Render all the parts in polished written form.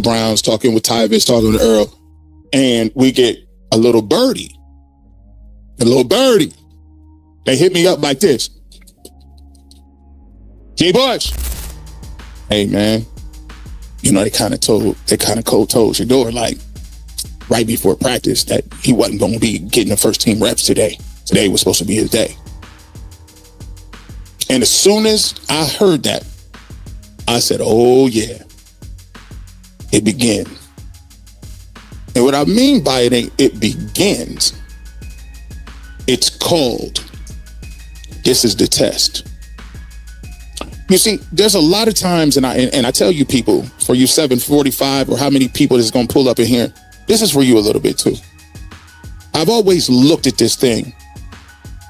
Browns, talking with Tyvis, talking to Earl, and we get a little birdie. They hit me up like this. G. Bush. Hey, man. You know, they kind of cold told Shedeur, like, right before practice that he wasn't going to be getting the first team reps today. Today was supposed to be his day. And as soon as I heard that, I said, oh, yeah, it begins. And what I mean by it ain't it begins. It's called, this is the test. You see, there's a lot of times, and I tell you people, for you 745 or how many people is going to pull up in here, this is for you a little bit too. I've always looked at this thing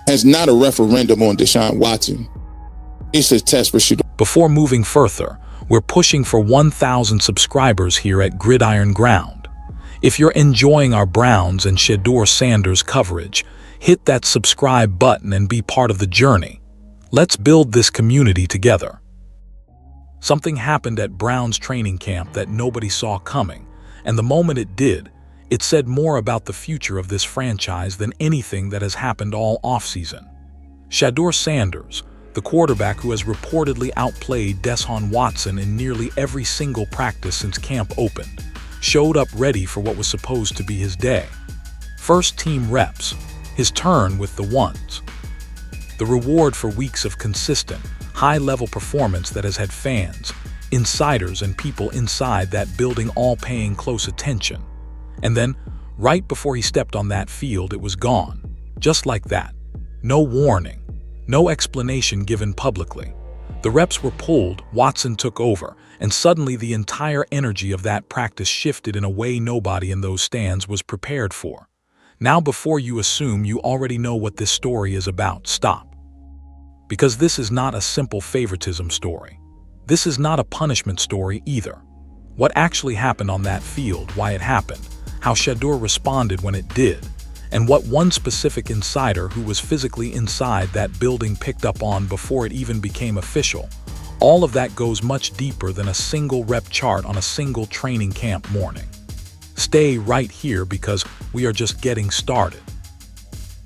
as not a referendum on Deshaun Watson. It's a test for Shedeur. Before moving further, we're pushing for 1,000 subscribers here at Gridiron Ground. If you're enjoying our Browns and Shadeur Sanders coverage, hit that subscribe button and be part of the journey. Let's build this community together. Something happened at Browns training camp that nobody saw coming, and the moment it did, it said more about the future of this franchise than anything that has happened all offseason. Shadeur Sanders, the quarterback who has reportedly outplayed Deshaun Watson in nearly every single practice since camp opened, showed up ready for what was supposed to be his day. First team reps, his turn with the ones. The reward for weeks of consistent, high-level performance that has had fans, insiders, and people inside that building all paying close attention. And then, right before he stepped on that field, it was gone. Just like that. No warning. No explanation given publicly. The reps were pulled, Watson took over, and suddenly the entire energy of that practice shifted in a way nobody in those stands was prepared for. Now, before you assume you already know what this story is about, stop. Because this is not a simple favoritism story. This is not a punishment story either. What actually happened on that field, why it happened, how Shedeur responded when it did, and what one specific insider who was physically inside that building picked up on before it even became official, all of that goes much deeper than a single rep chart on a single training camp morning. Stay right here because we are just getting started.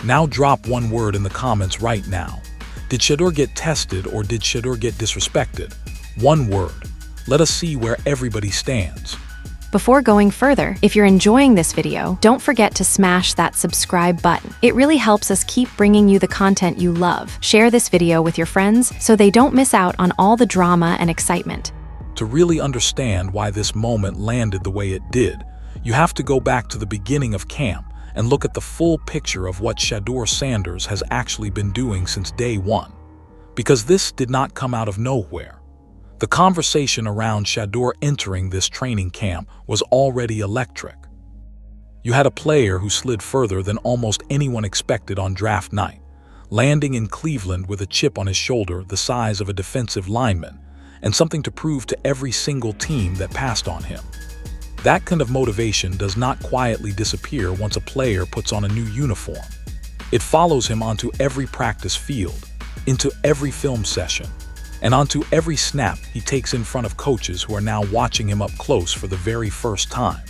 Now drop one word in the comments right now. Did Shedeur get tested or did Shedeur get disrespected? One word. Let us see where everybody stands. Before going further, if you're enjoying this video, don't forget to smash that subscribe button. It really helps us keep bringing you the content you love. Share this video with your friends so they don't miss out on all the drama and excitement. To really understand why this moment landed the way it did, you have to go back to the beginning of camp and look at the full picture of what Shadeur Sanders has actually been doing since day one. Because this did not come out of nowhere. The conversation around Shedeur entering this training camp was already electric. You had a player who slid further than almost anyone expected on draft night, landing in Cleveland with a chip on his shoulder the size of a defensive lineman, and something to prove to every single team that passed on him. That kind of motivation does not quietly disappear once a player puts on a new uniform. It follows him onto every practice field, into every film session, and onto every snap he takes in front of coaches who are now watching him up close for the very first time.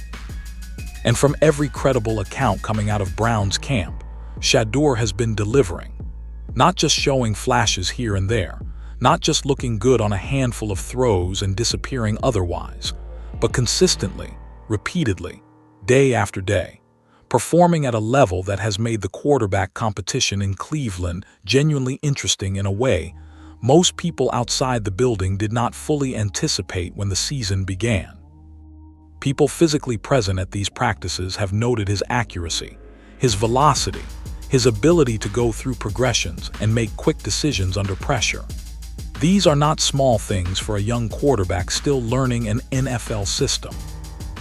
And from every credible account coming out of Browns camp, Shedeur has been delivering. Not just showing flashes here and there, not just looking good on a handful of throws and disappearing otherwise, but consistently, repeatedly, day after day, performing at a level that has made the quarterback competition in Cleveland genuinely interesting in a way most people outside the building did not fully anticipate when the season began. People physically present at these practices have noted his accuracy, his velocity, his ability to go through progressions and make quick decisions under pressure. These are not small things for a young quarterback still learning an NFL system.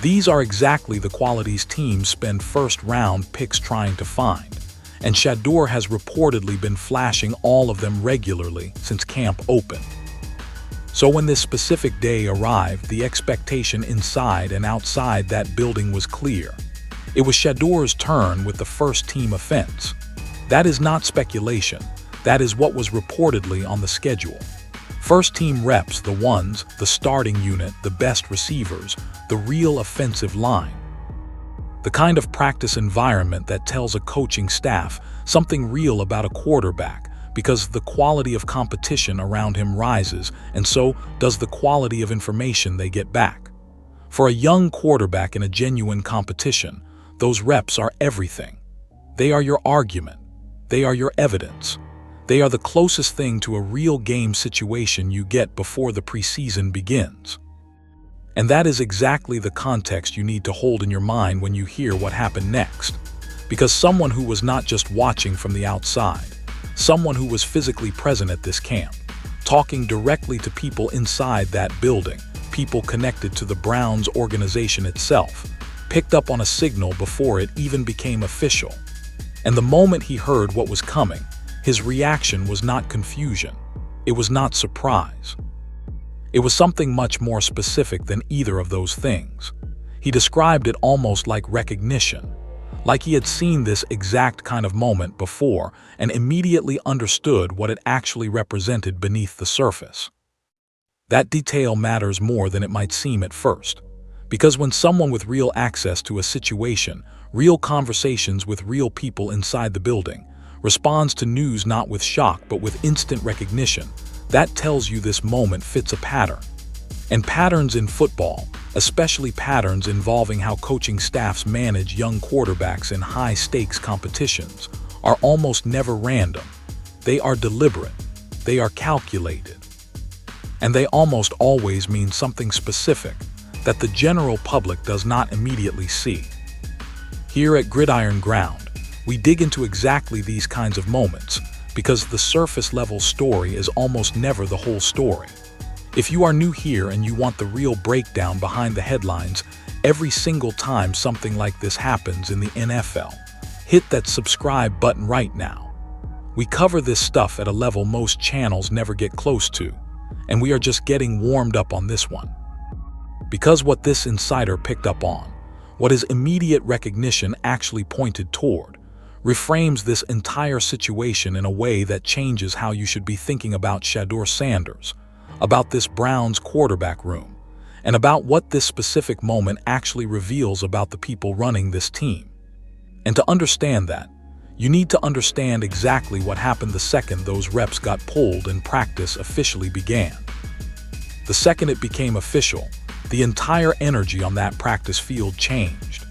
These are exactly the qualities teams spend first-round picks trying to find, and Shedeur has reportedly been flashing all of them regularly since camp opened. So when this specific day arrived, the expectation inside and outside that building was clear. It was Shedeur's turn with the first-team offense. That is not speculation. That is what was reportedly on the schedule. First team reps, the starting unit, the best receivers, the real offensive line. The kind of practice environment that tells a coaching staff something real about a quarterback, because the quality of competition around him rises, and so does the quality of information they get back. For a young quarterback in a genuine competition, those reps are everything. They are your argument. They are your evidence. They are the closest thing to a real game situation you get before the preseason begins. And that is exactly the context you need to hold in your mind when you hear what happened next. Because someone who was not just watching from the outside, someone who was physically present at this camp, talking directly to people inside that building, people connected to the Browns organization itself, picked up on a signal before it even became official. And the moment he heard what was coming, his reaction was not confusion. It was not surprise. It was something much more specific than either of those things. He described it almost like recognition, like he had seen this exact kind of moment before and immediately understood what it actually represented beneath the surface. That detail matters more than it might seem at first, because when someone with real access to a situation, real conversations with real people inside the building, responds to news not with shock but with instant recognition, that tells you this moment fits a pattern. And patterns in football, especially patterns involving how coaching staffs manage young quarterbacks in high-stakes competitions, are almost never random. They are deliberate. They are calculated. And they almost always mean something specific that the general public does not immediately see. Here at Gridiron Ground, we dig into exactly these kinds of moments because the surface-level story is almost never the whole story. If you are new here and you want the real breakdown behind the headlines every single time something like this happens in the NFL, hit that subscribe button right now. We cover this stuff at a level most channels never get close to, and we are just getting warmed up on this one. Because what this insider picked up on, what his immediate recognition actually pointed toward, reframes this entire situation in a way that changes how you should be thinking about Shadeur Sanders, about this Browns quarterback room, and about what this specific moment actually reveals about the people running this team. And to understand that, you need to understand exactly what happened the second those reps got pulled and practice officially began. The second it became official, the entire energy on that practice field changed.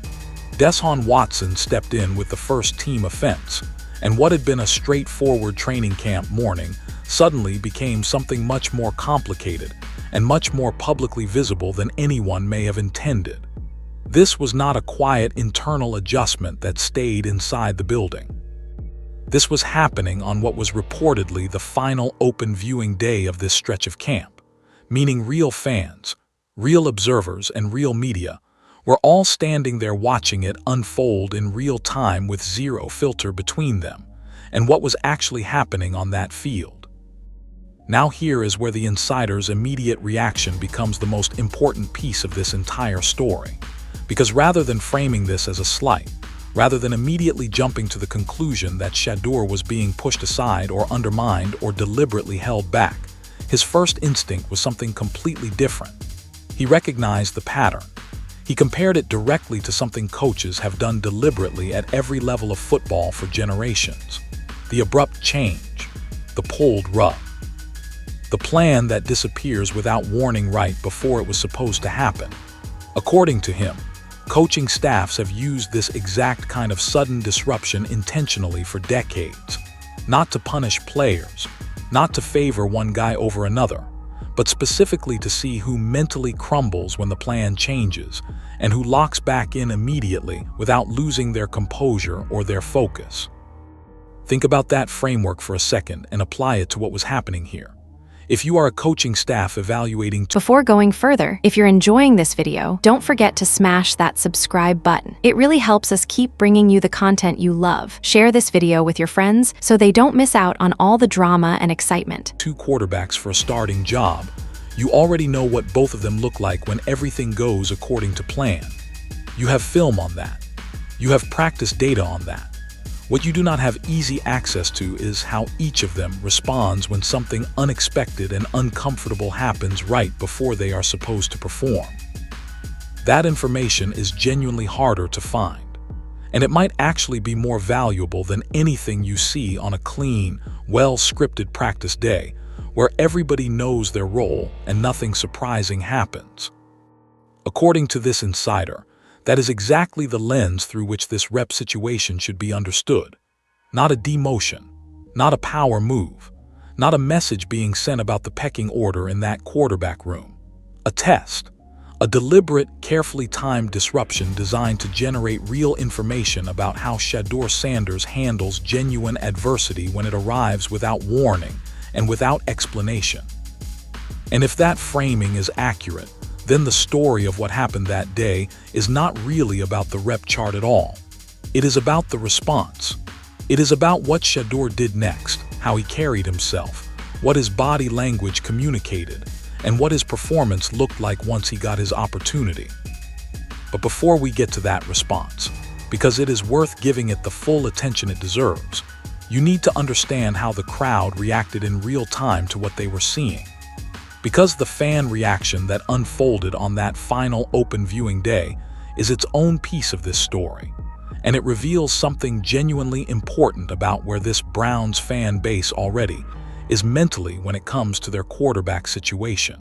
Deshaun Watson stepped in with the first team offense, and what had been a straightforward training camp morning suddenly became something much more complicated and much more publicly visible than anyone may have intended. This was not a quiet internal adjustment that stayed inside the building. This was happening on what was reportedly the final open viewing day of this stretch of camp, meaning real fans, real observers, and real media were all standing there watching it unfold in real time with zero filter between them and what was actually happening on that field. Now here is where the insider's immediate reaction becomes the most important piece of this entire story. Because rather than framing this as a slight, rather than immediately jumping to the conclusion that Shedeur was being pushed aside or undermined or deliberately held back, his first instinct was something completely different. He recognized the pattern. He compared it directly to something coaches have done deliberately at every level of football for generations. The abrupt change, the pulled rug, the plan that disappears without warning right before it was supposed to happen. According to him, coaching staffs have used this exact kind of sudden disruption intentionally for decades, not to punish players, not to favor one guy over another, but specifically to see who mentally crumbles when the plan changes and who locks back in immediately without losing their composure or their focus. Think about that framework for a second and apply it to what was happening here. If you are a coaching staff evaluating... Before going further, if you're enjoying this video, don't forget to smash that subscribe button. It really helps us keep bringing you the content you love. Share this video with your friends so they don't miss out on all the drama and excitement. Two quarterbacks for a starting job, you already know what both of them look like when everything goes according to plan. You have film on that. You have practice data on that. What you do not have easy access to is how each of them responds when something unexpected and uncomfortable happens right before they are supposed to perform. That information is genuinely harder to find, and it might actually be more valuable than anything you see on a clean, well-scripted practice day where everybody knows their role and nothing surprising happens. According to this insider, that is exactly the lens through which this rep situation should be understood. Not a demotion, not a power move, not a message being sent about the pecking order in that quarterback room. A test, a deliberate, carefully timed disruption designed to generate real information about how Shadeur Sanders handles genuine adversity when it arrives without warning and without explanation. And if that framing is accurate, then the story of what happened that day is not really about the rep chart at all. It is about the response. It is about what Shedeur did next, how he carried himself, what his body language communicated, and what his performance looked like once he got his opportunity. But before we get to that response, because it is worth giving it the full attention it deserves, you need to understand how the crowd reacted in real time to what they were seeing. Because the fan reaction that unfolded on that final open viewing day is its own piece of this story, and it reveals something genuinely important about where this Browns fan base already is mentally when it comes to their quarterback situation.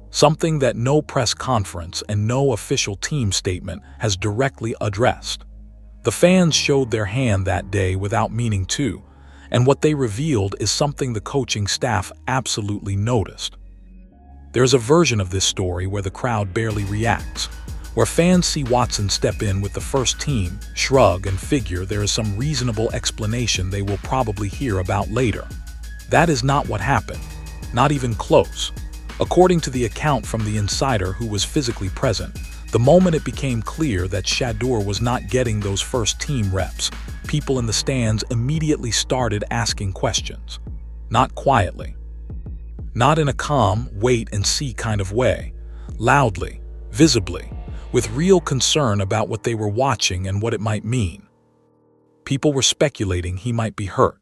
Something that no press conference and no official team statement has directly addressed. The fans showed their hand that day without meaning to, and what they revealed is something the coaching staff absolutely noticed. There's a version of this story where the crowd barely reacts, where fans see Watson step in with the first team, shrug, and figure there is some reasonable explanation they will probably hear about later. That is not what happened, not even close. According to the account from the insider who was physically present, the moment it became clear that Shadeur was not getting those first team reps, people in the stands immediately started asking questions. Not quietly. Not in a calm, wait-and-see kind of way. Loudly, visibly, with real concern about what they were watching and what it might mean. People were speculating he might be hurt.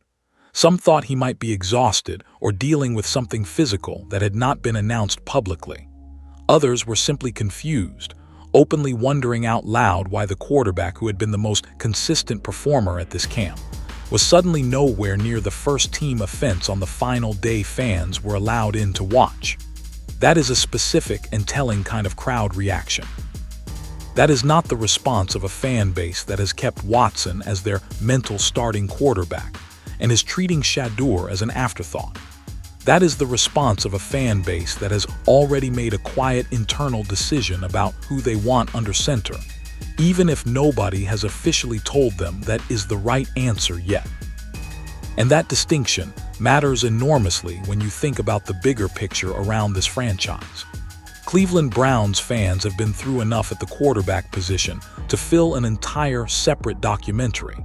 Some thought he might be exhausted or dealing with something physical that had not been announced publicly. Others were simply confused, openly wondering out loud why the quarterback who had been the most consistent performer at this camp was suddenly nowhere near the first team offense on the final day fans were allowed in to watch. That is a specific and telling kind of crowd reaction. That is not the response of a fan base that has kept Watson as their mental starting quarterback and is treating Shadeur as an afterthought. That is the response of a fan base that has already made a quiet internal decision about who they want under center, even if nobody has officially told them that is the right answer yet. And that distinction matters enormously when you think about the bigger picture around this franchise. Cleveland Browns fans have been through enough at the quarterback position to fill an entire separate documentary.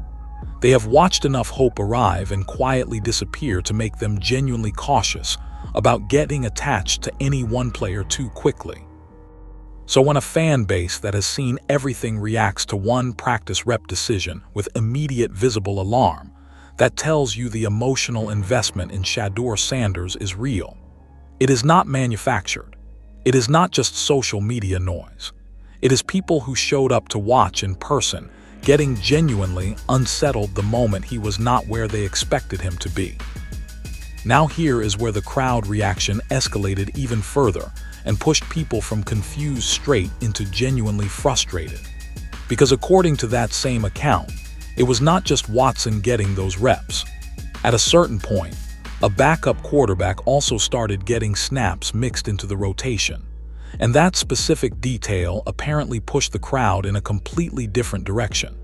They have watched enough hope arrive and quietly disappear to make them genuinely cautious about getting attached to any one player too quickly. So when a fan base that has seen everything reacts to one practice rep decision with immediate visible alarm, that tells you the emotional investment in Shadeur Sanders is real. It is not manufactured. It is not just social media noise. It is people who showed up to watch in person, getting genuinely unsettled the moment he was not where they expected him to be. Now here is where the crowd reaction escalated even further and pushed people from confused straight into genuinely frustrated. Because according to that same account, it was not just Watson getting those reps. At a certain point, a backup quarterback also started getting snaps mixed into the rotation. And that specific detail apparently pushed the crowd in a completely different direction.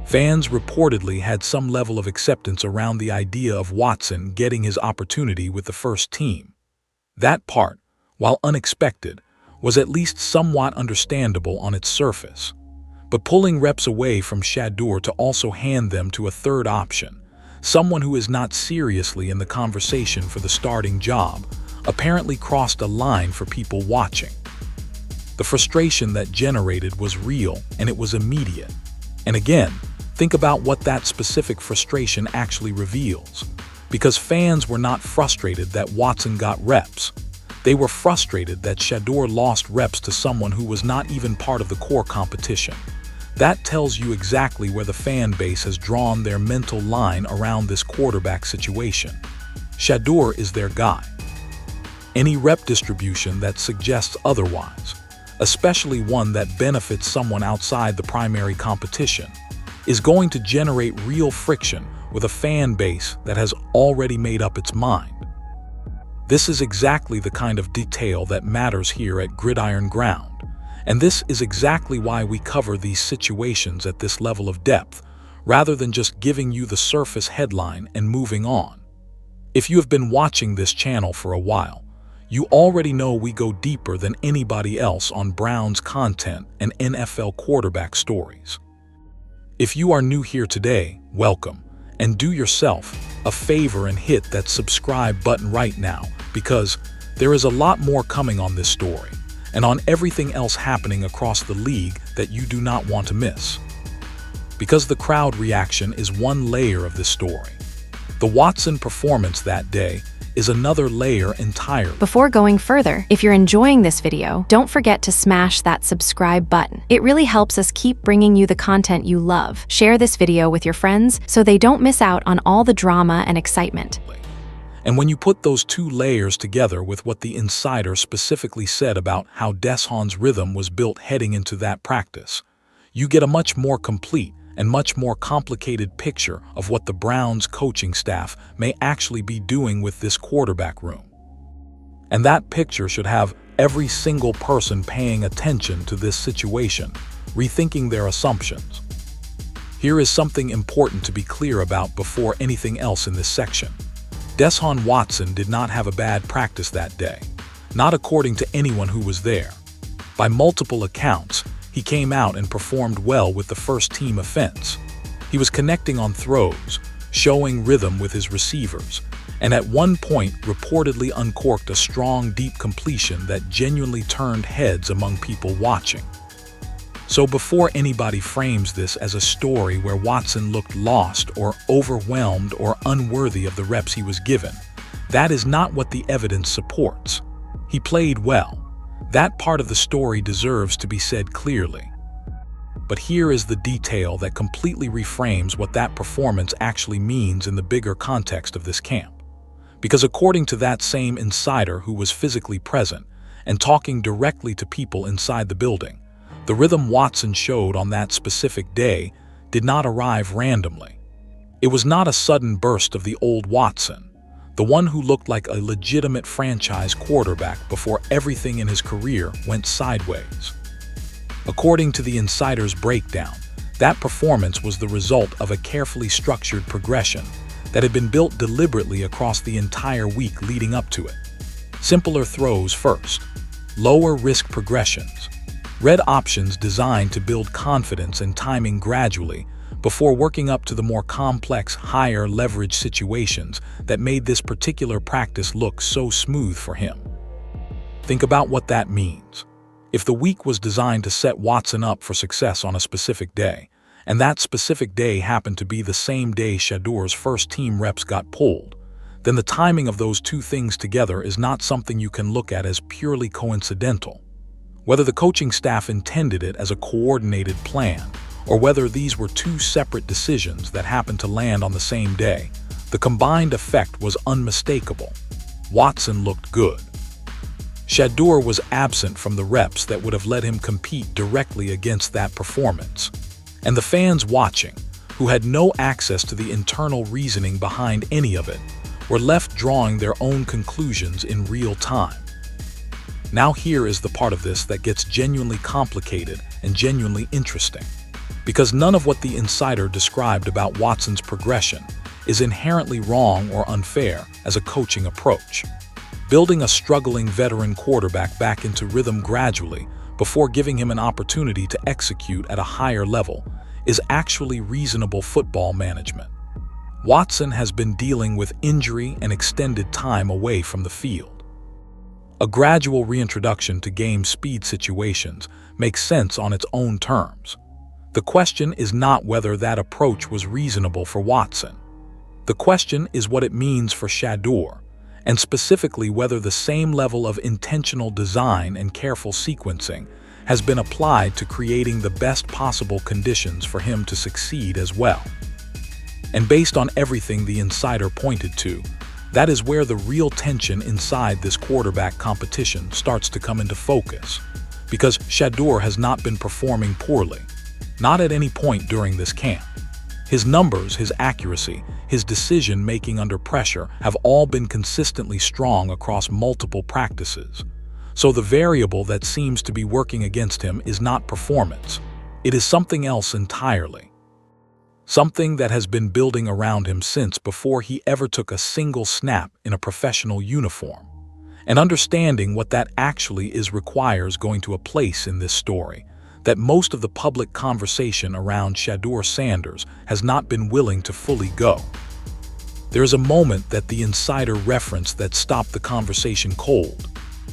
Fans reportedly had some level of acceptance around the idea of Watson getting his opportunity with the first team. That part, while unexpected, was at least somewhat understandable on its surface. But pulling reps away from Shadeur to also hand them to a third option, someone who is not seriously in the conversation for the starting job, apparently crossed a line for people watching. The frustration that generated was real and it was immediate. And again, Think about what that specific frustration actually reveals. Because fans were not frustrated that Watson got reps. They were frustrated that Shedeur lost reps to someone who was not even part of the core competition. That tells you exactly where the fan base has drawn their mental line around this quarterback situation. Shedeur is their guy. Any rep distribution that suggests otherwise, especially one that benefits someone outside the primary competition, is going to generate real friction with a fan base that has already made up its mind. This is exactly the kind of detail that matters here at Gridiron Ground. And this is exactly why we cover these situations at this level of depth, rather than just giving you the surface headline and moving on. If you have been watching this channel for a while, you already know we go deeper than anybody else on Browns content and NFL quarterback stories. If you are new here today, welcome, and do yourself a favor and hit that subscribe button right now, because there is a lot more coming on this story and on everything else happening across the league that you do not want to miss. Because the crowd reaction is one layer of this story. The Watson performance that day is another layer entirely. Before going further, if you're enjoying this video, don't forget to smash that subscribe button. It really helps us keep bringing you the content you love. Share this video with your friends so they don't miss out on all the drama and excitement. And when you put those two layers together with what the insider specifically said about how Deshaun's rhythm was built heading into that practice, you get a much more complete and much more complicated picture of what the Browns coaching staff may actually be doing with this quarterback room. And that picture should have every single person paying attention to this situation, rethinking their assumptions. Here is something important to be clear about before anything else in this section. Deshaun Watson did not have a bad practice that day, not according to anyone who was there. By multiple accounts, he came out and performed well with the first-team offense. He was connecting on throws, showing rhythm with his receivers, and at one point reportedly uncorked a strong, deep completion that genuinely turned heads among people watching. So before anybody frames this as a story where Watson looked lost or overwhelmed or unworthy of the reps he was given, that is not what the evidence supports. He played well. That part of the story deserves to be said clearly. But here is the detail that completely reframes what that performance actually means in the bigger context of this camp. Because according to that same insider who was physically present and talking directly to people inside the building, the rhythm Watson showed on that specific day did not arrive randomly. It was not a sudden burst of the old Watson, the one who looked like a legitimate franchise quarterback before everything in his career went sideways. According to the insider's breakdown, that performance was the result of a carefully structured progression that had been built deliberately across the entire week leading up to it. Simpler throws first, lower risk progressions, read options designed to build confidence and timing gradually before working up to the more complex, higher leverage situations that made this particular practice look so smooth for him. Think about what that means. If the week was designed to set Watson up for success on a specific day, and that specific day happened to be the same day Shadeur's first-team reps got pulled, then the timing of those two things together is not something you can look at as purely coincidental. Whether the coaching staff intended it as a coordinated plan, or whether these were two separate decisions that happened to land on the same day, the combined effect was unmistakable. Watson looked good. Shedeur was absent from the reps that would have let him compete directly against that performance. And the fans watching, who had no access to the internal reasoning behind any of it, were left drawing their own conclusions in real time. Now here is the part of this that gets genuinely complicated and genuinely interesting. Because none of what the insider described about Watson's progression is inherently wrong or unfair as a coaching approach. Building a struggling veteran quarterback back into rhythm gradually before giving him an opportunity to execute at a higher level is actually reasonable football management. Watson has been dealing with injury and extended time away from the field. A gradual reintroduction to game speed situations makes sense on its own terms. The question is not whether that approach was reasonable for Watson. The question is what it means for Shadeur, and specifically whether the same level of intentional design and careful sequencing has been applied to creating the best possible conditions for him to succeed as well. And based on everything the insider pointed to, that is where the real tension inside this quarterback competition starts to come into focus. Because Shedeur has not been performing poorly, not at any point during this camp. His numbers, his accuracy, his decision-making under pressure have all been consistently strong across multiple practices. So the variable that seems to be working against him is not performance. It is something else entirely. Something that has been building around him since before he ever took a single snap in a professional uniform. And understanding what that actually is requires going to a place in this story that most of the public conversation around Shadeur Sanders has not been willing to fully go. There is a moment that the insider referenced that stopped the conversation cold.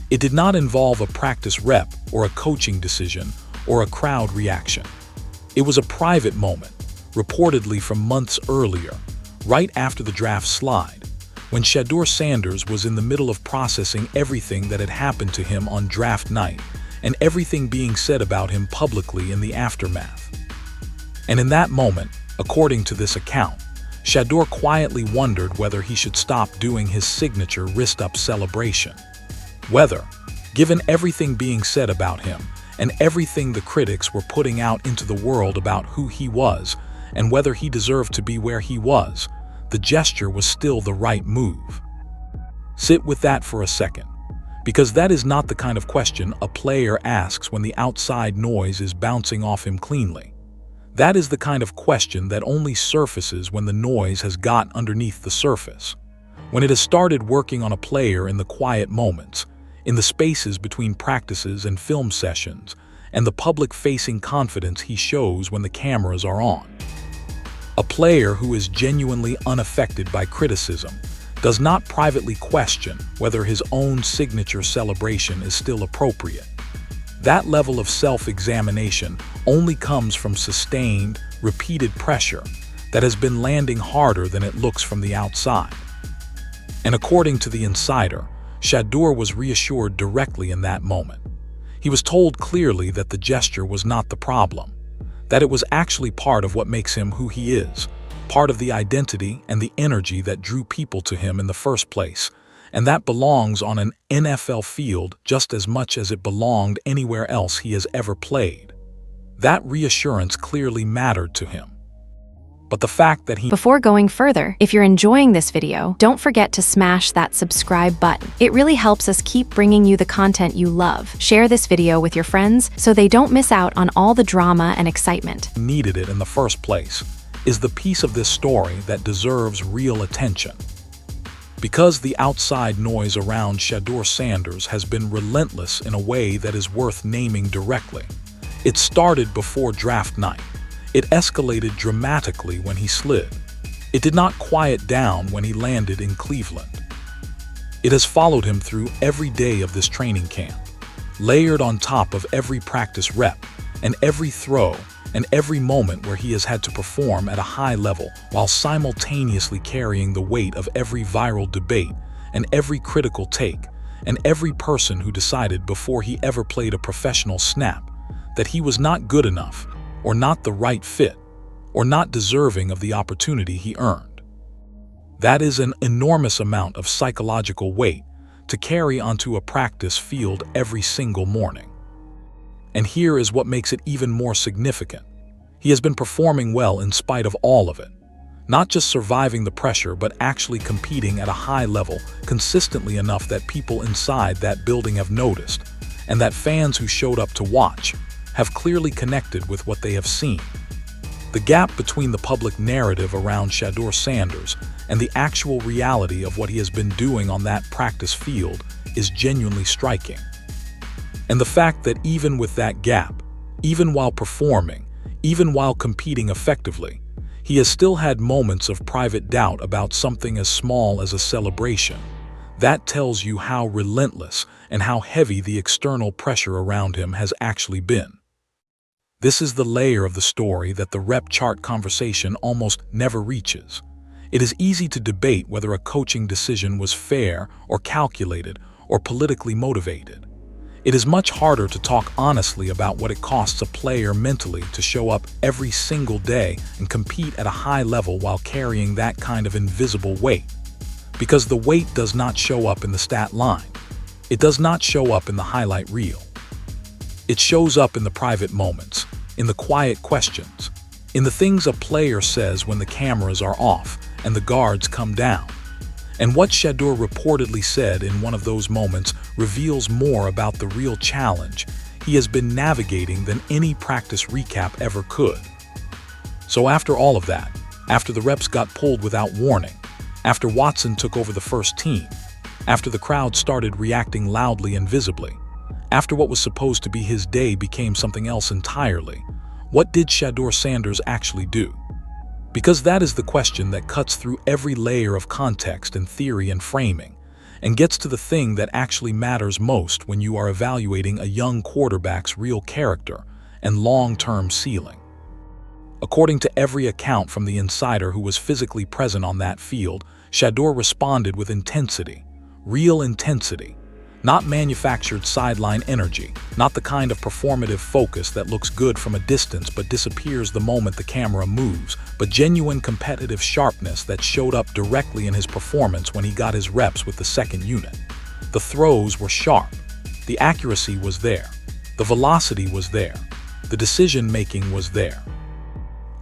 It did not involve a practice rep or a coaching decision or a crowd reaction. It was a private moment, reportedly from months earlier, right after the draft slide, when Shadeur Sanders was in the middle of processing everything that had happened to him on draft night and everything being said about him publicly in the aftermath. And in that moment, according to this account, Shadeur quietly wondered whether he should stop doing his signature wrist-up celebration. Whether, given everything being said about him and everything the critics were putting out into the world about who he was, and whether he deserved to be where he was, the gesture was still the right move. Sit with that for a second, because that is not the kind of question a player asks when the outside noise is bouncing off him cleanly. That is the kind of question that only surfaces when the noise has got underneath the surface, when it has started working on a player in the quiet moments, in the spaces between practices and film sessions, and the public-facing confidence he shows when the cameras are on. A player who is genuinely unaffected by criticism does not privately question whether his own signature celebration is still appropriate. That level of self-examination only comes from sustained, repeated pressure that has been landing harder than it looks from the outside. And according to the insider, Shadeur was reassured directly in that moment. He was told clearly that the gesture was not the problem, that it was actually part of what makes him who he is, part of the identity and the energy that drew people to him in the first place, and that belongs on an NFL field just as much as it belonged anywhere else he has ever played. That reassurance clearly mattered to him. But the fact that Before going further, if you're enjoying this video, don't forget to smash that subscribe button. It really helps us keep bringing you the content you love. Share this video with your friends so they don't miss out on all the drama and excitement. Needed it in the first place is the piece of this story that deserves real attention. Because the outside noise around Shadeur Sanders has been relentless in a way that is worth naming directly. It started before draft night. It escalated dramatically when he slid. It did not quiet down when he landed in Cleveland. It has followed him through every day of this training camp, layered on top of every practice rep and every throw and every moment where he has had to perform at a high level while simultaneously carrying the weight of every viral debate and every critical take and every person who decided before he ever played a professional snap that he was not good enough or not the right fit, or not deserving of the opportunity he earned. That is an enormous amount of psychological weight to carry onto a practice field every single morning. And here is what makes it even more significant. He has been performing well in spite of all of it, not just surviving the pressure but actually competing at a high level consistently enough that people inside that building have noticed, and that fans who showed up to watch have clearly connected with what they have seen. The gap between the public narrative around Shadeur Sanders and the actual reality of what he has been doing on that practice field is genuinely striking. And the fact that even with that gap, even while performing, even while competing effectively, he has still had moments of private doubt about something as small as a celebration. That tells you how relentless and how heavy the external pressure around him has actually been. This is the layer of the story that the rep chart conversation almost never reaches. It is easy to debate whether a coaching decision was fair or calculated or politically motivated. It is much harder to talk honestly about what it costs a player mentally to show up every single day and compete at a high level while carrying that kind of invisible weight. Because the weight does not show up in the stat line. It does not show up in the highlight reel. It shows up in the private moments, in the quiet questions, in the things a player says when the cameras are off and the guards come down. And what Shedeur reportedly said in one of those moments reveals more about the real challenge he has been navigating than any practice recap ever could. So after all of that, after the reps got pulled without warning, after Watson took over the first team, after the crowd started reacting loudly and visibly, after what was supposed to be his day became something else entirely, what did Shadeur Sanders actually do? Because that is the question that cuts through every layer of context and theory and framing, and gets to the thing that actually matters most when you are evaluating a young quarterback's real character and long-term ceiling. According to every account from the insider who was physically present on that field, Shadeur responded with intensity, real intensity, not manufactured sideline energy, not the kind of performative focus that looks good from a distance but disappears the moment the camera moves, but genuine competitive sharpness that showed up directly in his performance when he got his reps with the second unit. The throws were sharp, the accuracy was there, the velocity was there, the decision-making was there.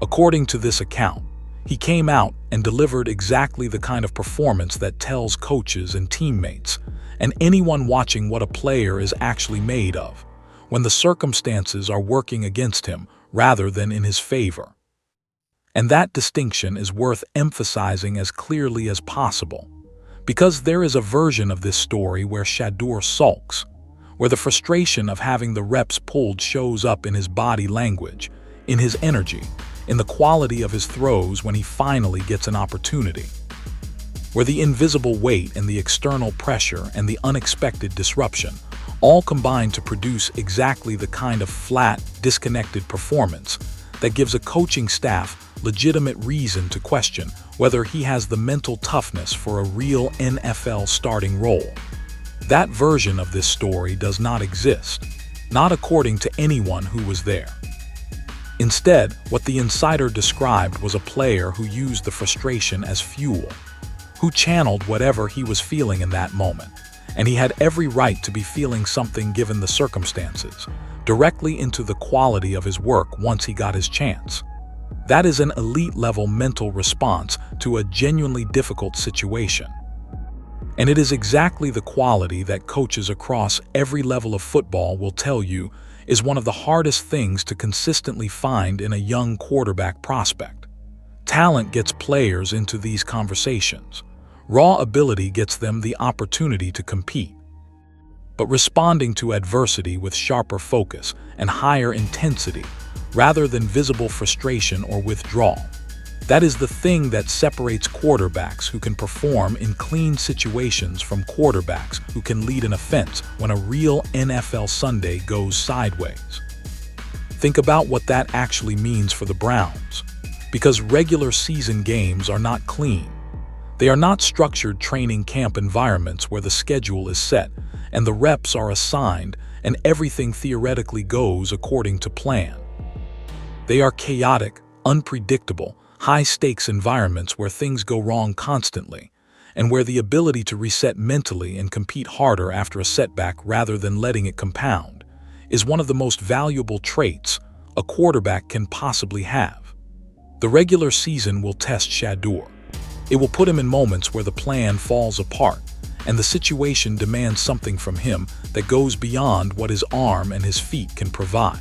According to this account, he came out and delivered exactly the kind of performance that tells coaches and teammates, and anyone watching what a player is actually made of, when the circumstances are working against him rather than in his favor. And that distinction is worth emphasizing as clearly as possible, because there is a version of this story where Shadeur sulks, where the frustration of having the reps pulled shows up in his body language, in his energy, in the quality of his throws when he finally gets an opportunity, where the invisible weight and the external pressure and the unexpected disruption all combine to produce exactly the kind of flat, disconnected performance that gives a coaching staff legitimate reason to question whether he has the mental toughness for a real NFL starting role. That version of this story does not exist, not according to anyone who was there. Instead, what the insider described was a player who used the frustration as fuel, who channeled whatever he was feeling in that moment, and he had every right to be feeling something given the circumstances, directly into the quality of his work once he got his chance. That is an elite-level mental response to a genuinely difficult situation. And it is exactly the quality that coaches across every level of football will tell you is one of the hardest things to consistently find in a young quarterback prospect. Talent gets players into these conversations. Raw ability gets them the opportunity to compete. But responding to adversity with sharper focus and higher intensity, rather than visible frustration or withdrawal, that is the thing that separates quarterbacks who can perform in clean situations from quarterbacks who can lead an offense when a real NFL Sunday goes sideways. Think about what that actually means for the Browns. Because regular season games are not clean. They are not structured training camp environments where the schedule is set and the reps are assigned and everything theoretically goes according to plan. They are chaotic, unpredictable, high-stakes environments where things go wrong constantly, and where the ability to reset mentally and compete harder after a setback rather than letting it compound is one of the most valuable traits a quarterback can possibly have. The regular season will test Shadeur. It will put him in moments where the plan falls apart, and the situation demands something from him that goes beyond what his arm and his feet can provide.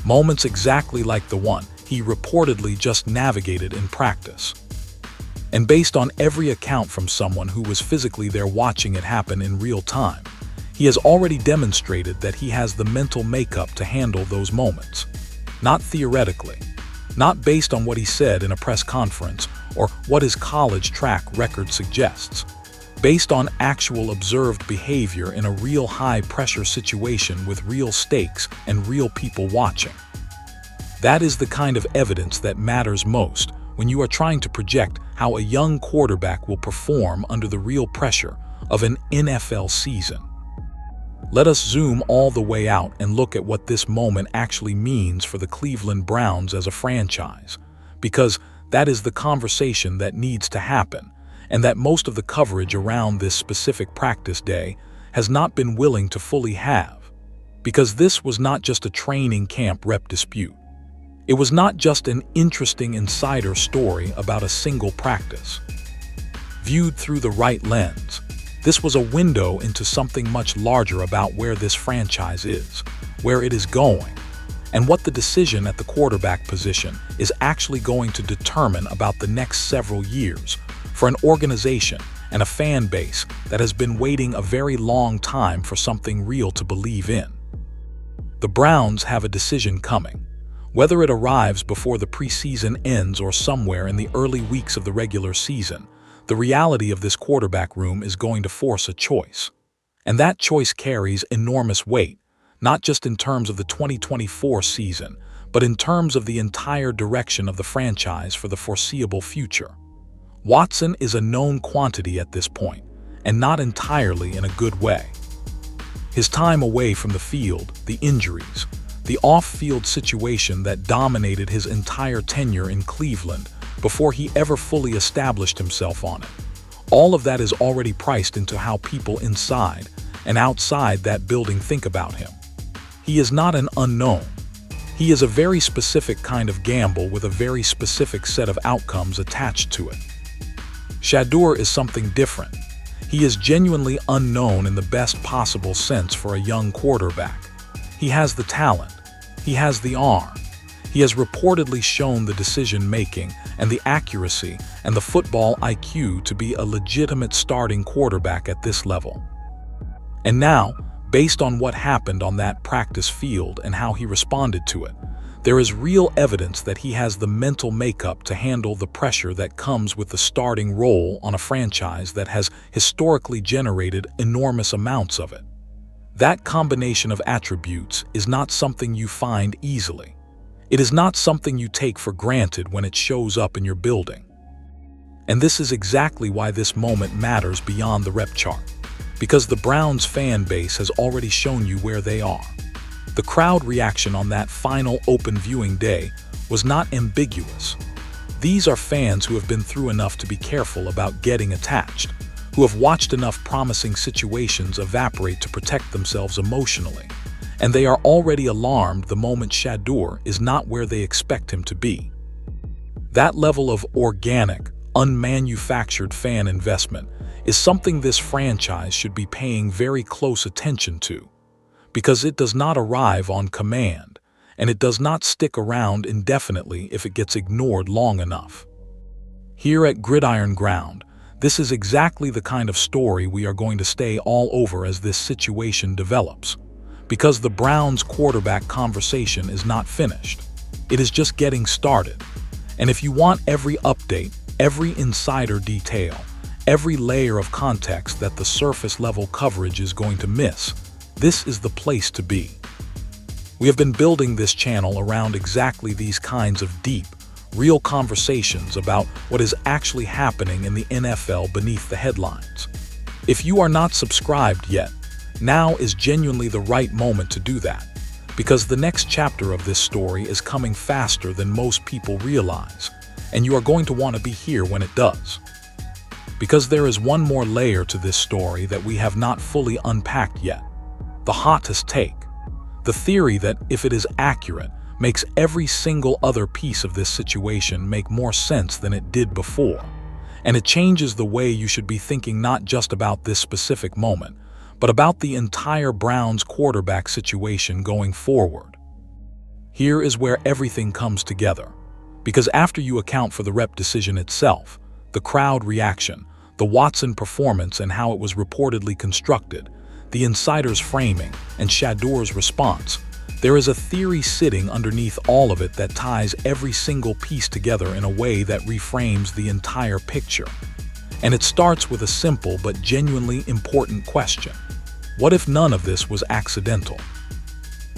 Moments exactly like the one he reportedly just navigated in practice. And based on every account from someone who was physically there watching it happen in real time, he has already demonstrated that he has the mental makeup to handle those moments. Not theoretically, not based on what he said in a press conference or what his college track record suggests, based on actual observed behavior in a real high-pressure situation with real stakes and real people watching. That is the kind of evidence that matters most when you are trying to project how a young quarterback will perform under the real pressure of an NFL season. Let us zoom all the way out and look at what this moment actually means for the Cleveland Browns as a franchise, because that is the conversation that needs to happen, and that most of the coverage around this specific practice day has not been willing to fully have, because this was not just a training camp rep dispute. It was not just an interesting insider story about a single practice. Viewed through the right lens, this was a window into something much larger about where this franchise is, where it is going, and what the decision at the quarterback position is actually going to determine about the next several years for an organization and a fan base that has been waiting a very long time for something real to believe in. The Browns have a decision coming. Whether it arrives before the preseason ends or somewhere in the early weeks of the regular season, the reality of this quarterback room is going to force a choice. And that choice carries enormous weight, not just in terms of the 2024 season, but in terms of the entire direction of the franchise for the foreseeable future. Watson is a known quantity at this point, and not entirely in a good way. His time away from the field, the injuries, the off-field situation that dominated his entire tenure in Cleveland before he ever fully established himself on it. All of that is already priced into how people inside and outside that building think about him. He is not an unknown. He is a very specific kind of gamble with a very specific set of outcomes attached to it. Shedeur is something different. He is genuinely unknown in the best possible sense for a young quarterback. He has the talent. He has the arm. He has reportedly shown the decision-making and the accuracy and the football IQ to be a legitimate starting quarterback at this level. And now, based on what happened on that practice field and how he responded to it, there is real evidence that he has the mental makeup to handle the pressure that comes with the starting role on a franchise that has historically generated enormous amounts of it. That combination of attributes is not something you find easily. It is not something you take for granted when it shows up in your building. And this is exactly why this moment matters beyond the rep chart, because the Browns fan base has already shown you where they are. The crowd reaction on that final open viewing day was not ambiguous. These are fans who have been through enough to be careful about getting attached, who have watched enough promising situations evaporate to protect themselves emotionally, and they are already alarmed the moment Shadeur is not where they expect him to be. That level of organic, unmanufactured fan investment is something this franchise should be paying very close attention to, because it does not arrive on command, and it does not stick around indefinitely if it gets ignored long enough. Here at Gridiron Ground, this is exactly the kind of story we are going to stay all over as this situation develops, because the Browns quarterback conversation is not finished. It is just getting started. And if you want every update, every insider detail, every layer of context that the surface level coverage is going to miss, this is the place to be. We have been building this channel around exactly these kinds of deep, real conversations about what is actually happening in the NFL beneath the headlines. If you are not subscribed yet, now is genuinely the right moment to do that, because the next chapter of this story is coming faster than most people realize, and you are going to want to be here when it does. Because there is one more layer to this story that we have not fully unpacked yet. The hottest take. The theory that, if it is accurate, makes every single other piece of this situation make more sense than it did before. And it changes the way you should be thinking not just about this specific moment, but about the entire Browns quarterback situation going forward. Here is where everything comes together. Because after you account for the rep decision itself, the crowd reaction, the Watson performance and how it was reportedly constructed, the insider's framing, and Shadeur's response, there is a theory sitting underneath all of it that ties every single piece together in a way that reframes the entire picture. And it starts with a simple but genuinely important question. What if none of this was accidental?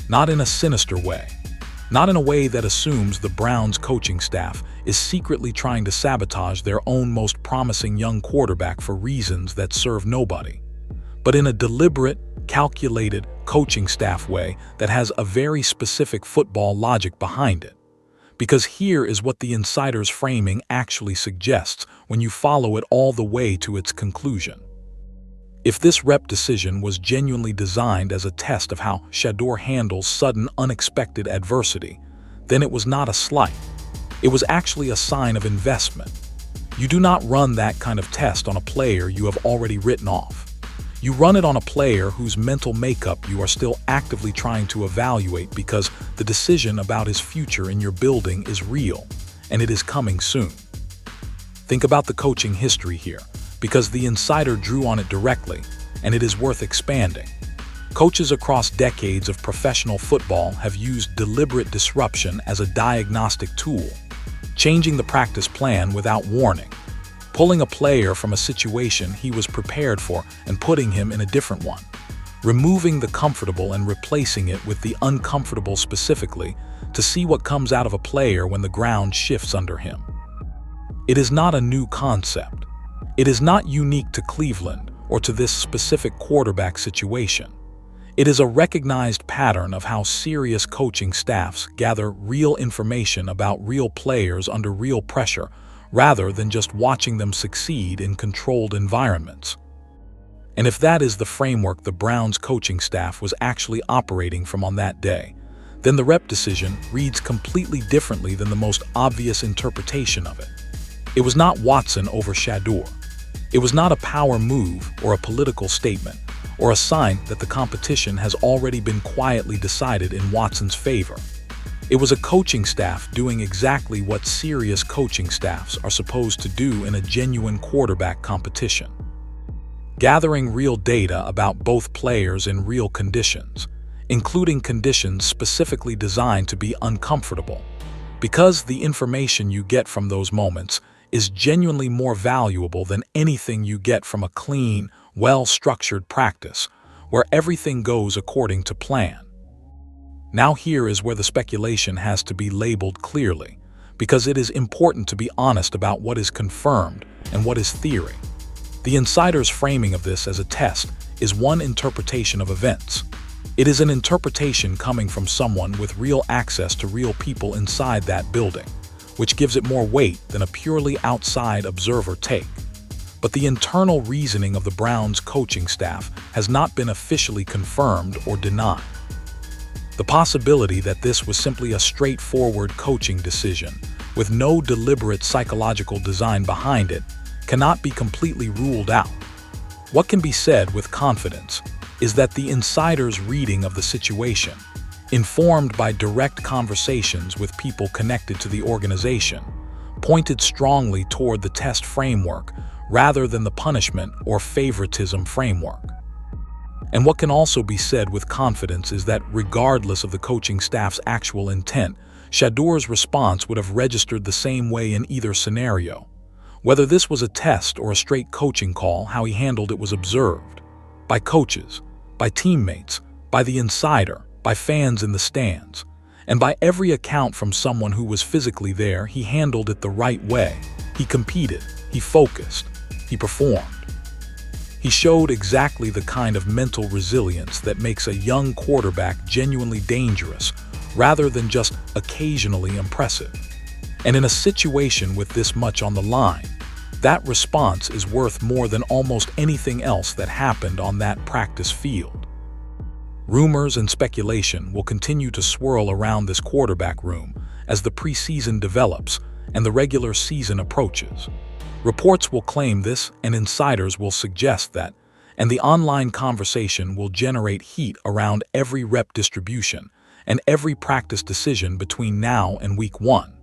Not in a sinister way, not in a way that assumes the Browns coaching staff is secretly trying to sabotage their own most promising young quarterback for reasons that serve nobody, but in a deliberate, calculated coaching staff way that has a very specific football logic behind it. Because here is what the insider's framing actually suggests when you follow it all the way to its conclusion. If this rep decision was genuinely designed as a test of how Shedeur handles sudden, unexpected adversity, then it was not a slight. It was actually a sign of investment. You do not run that kind of test on a player you have already written off. You run it on a player whose mental makeup you are still actively trying to evaluate because the decision about his future in your building is real, and it is coming soon. Think about the coaching history here, because the insider drew on it directly, and it is worth expanding. Coaches across decades of professional football have used deliberate disruption as a diagnostic tool, changing the practice plan without warning, pulling a player from a situation he was prepared for and putting him in a different one, removing the comfortable and replacing it with the uncomfortable specifically to see what comes out of a player when the ground shifts under him. It is not a new concept. It is not unique to Cleveland or to this specific quarterback situation. It is a recognized pattern of how serious coaching staffs gather real information about real players under real pressure, rather than just watching them succeed in controlled environments. And if that is the framework the Browns coaching staff was actually operating from on that day, then the rep decision reads completely differently than the most obvious interpretation of it. It was not Watson over Shadeur. It was not a power move or a political statement, or a sign that the competition has already been quietly decided in Watson's favor. It was a coaching staff doing exactly what serious coaching staffs are supposed to do in a genuine quarterback competition. Gathering real data about both players in real conditions, including conditions specifically designed to be uncomfortable, because the information you get from those moments is genuinely more valuable than anything you get from a clean, well-structured practice, where everything goes according to plan. Now here is where the speculation has to be labeled clearly, because it is important to be honest about what is confirmed and what is theory. The insider's framing of this as a test is one interpretation of events. It is an interpretation coming from someone with real access to real people inside that building, which gives it more weight than a purely outside observer take. But the internal reasoning of the Browns coaching staff has not been officially confirmed or denied. The possibility that this was simply a straightforward coaching decision, with no deliberate psychological design behind it, cannot be completely ruled out. What can be said with confidence is that the insider's reading of the situation, informed by direct conversations with people connected to the organization, pointed strongly toward the test framework rather than the punishment or favoritism framework. And what can also be said with confidence is that regardless of the coaching staff's actual intent, Shadeur's response would have registered the same way in either scenario. Whether this was a test or a straight coaching call, how he handled it was observed by coaches, by teammates, by the insider, by fans in the stands, and by every account from someone who was physically there. He handled it the right way. He competed, he focused, he performed. He showed exactly the kind of mental resilience that makes a young quarterback genuinely dangerous, rather than just occasionally impressive. And in a situation with this much on the line, that response is worth more than almost anything else that happened on that practice field. Rumors and speculation will continue to swirl around this quarterback room as the preseason develops and the regular season approaches. Reports will claim this, and insiders will suggest that, and the online conversation will generate heat around every rep distribution and every practice decision between now and week 1.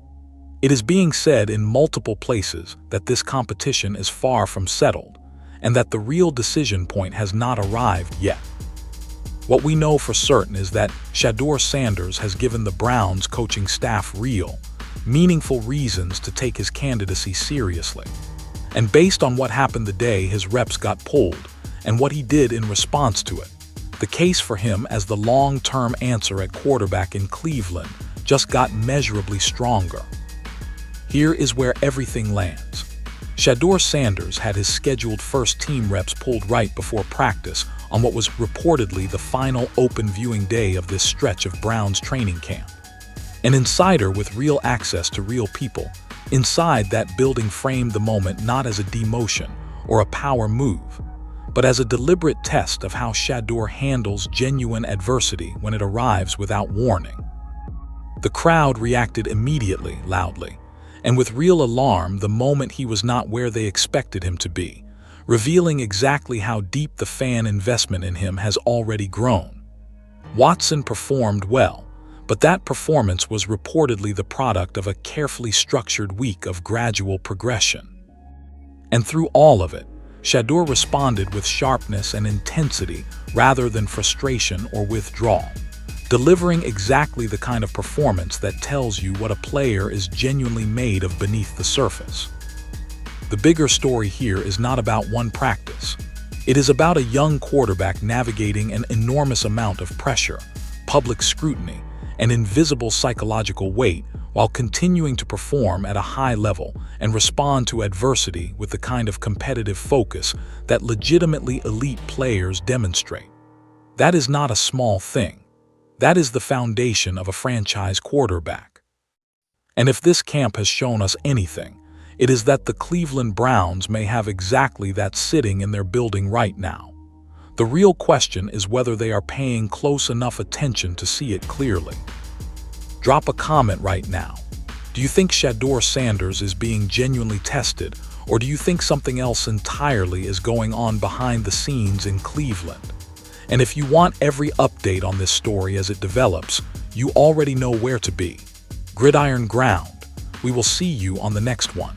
It is being said in multiple places that this competition is far from settled, and that the real decision point has not arrived yet. What we know for certain is that Shadeur Sanders has given the Browns coaching staff real, meaningful reasons to take his candidacy seriously. And based on what happened the day his reps got pulled and what he did in response to it, the case for him as the long-term answer at quarterback in Cleveland just got measurably stronger. Here is where everything lands. Shadeur Sanders had his scheduled first team reps pulled right before practice on what was reportedly the final open viewing day of this stretch of Browns training camp. An insider with real access to real people inside that building framed the moment not as a demotion or a power move, but as a deliberate test of how Shadeur handles genuine adversity when it arrives without warning. The crowd reacted immediately, loudly, and with real alarm the moment he was not where they expected him to be, revealing exactly how deep the fan investment in him has already grown. Watson performed well, but that performance was reportedly the product of a carefully structured week of gradual progression. And through all of it, Shadeur responded with sharpness and intensity rather than frustration or withdrawal, delivering exactly the kind of performance that tells you what a player is genuinely made of beneath the surface. The bigger story here is not about one practice. It is about a young quarterback navigating an enormous amount of pressure, public scrutiny, and invisible psychological weight while continuing to perform at a high level and respond to adversity with the kind of competitive focus that legitimately elite players demonstrate. That is not a small thing. That is the foundation of a franchise quarterback. And if this camp has shown us anything, it is that the Cleveland Browns may have exactly that sitting in their building right now. The real question is whether they are paying close enough attention to see it clearly. Drop a comment right now. Do you think Shadeur Sanders is being genuinely tested, or do you think something else entirely is going on behind the scenes in Cleveland? And if you want every update on this story as it develops, you already know where to be. Gridiron Ground. We will see you on the next one.